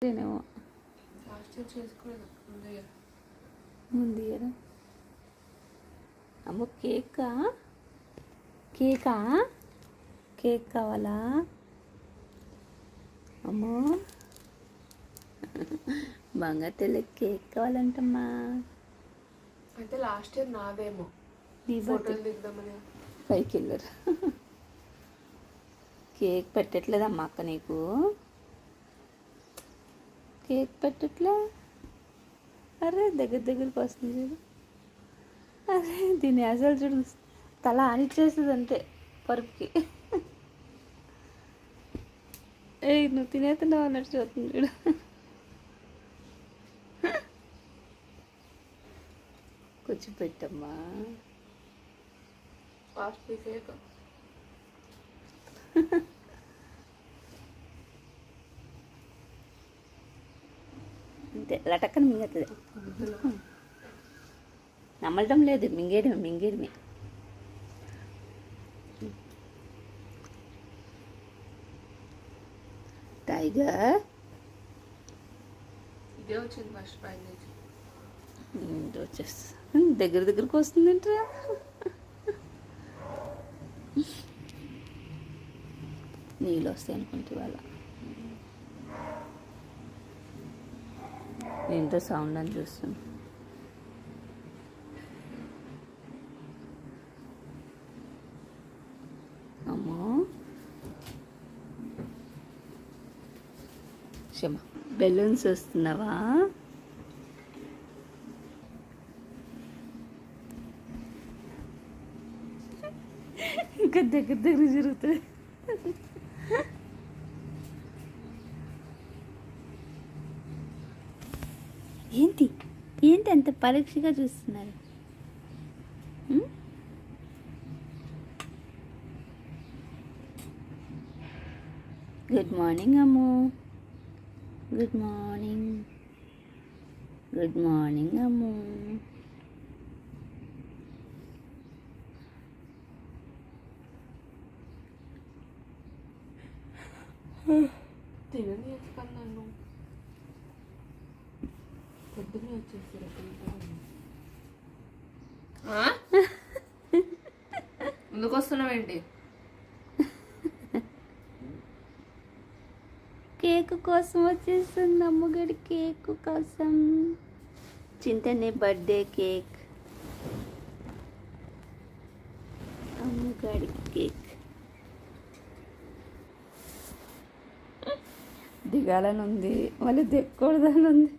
నేనేమో ముందు ఇయర్ అమ్మో కేకా కేకా కేక్ కావాలా అమ్మో బంగారు తెల్ల కేక్ కావాలంటమ్మా. అయితే లాస్ట్ ఇయర్ నాదేమో ఫోటోలు దిద్దామని పైకి వెళ్ళరు. కేక్ పెట్టట్లేదమ్మా అక్క నీకు, కేక్ పెట్టట్లే. అరే దగ్గరికి వస్తుంది చూడు. అరే దీన్ని అసలు చూడు తల ఆనిచ్చేస్తుంది అంతే పరుపుకి. ఏ నువ్వు తినేస్తున్నావు అన్నట్టు చూస్తుంది చూడు. కొంచెం పెట్టమ్మా. ఫాస్ట్ కేక్ అంతే లటక్కని మింగతుంది. నమ్మడం లేదు, మింగేయడమే. టైగర్ ఇదే వచ్చింది ఫస్ట్ ప్రైజ్. వచ్చేస్తా దగ్గరికి వస్తుందంటరా. నీళ్ళు వస్తాయి అనుకుంటే ఇవాళ ఏంటో సౌండ్ అని చూస్తాను. అమ్మో క్షమ బెలూన్స్ వస్తున్నావా? ఇంకా దగ్గర జరుగుతుంది. ఏంటి అంత పరీక్షగా చూస్తున్నారు? గుడ్ మార్నింగ్ అమ్ము. గుడ్ మార్నింగ్ అమ్ము. తినని నన్ను పొద్దున్నే వచ్చేసారు. ముందుకు వస్తున్నావేంటి? కేక్ కోసం వచ్చేస్తుంది అమ్మగడి. కేక్ కోసం చింతనే బర్త్డే కేక్. అమ్మగడి కేక్ దిగాలని ఉంది, మళ్ళీ దిగకూడదని ఉంది.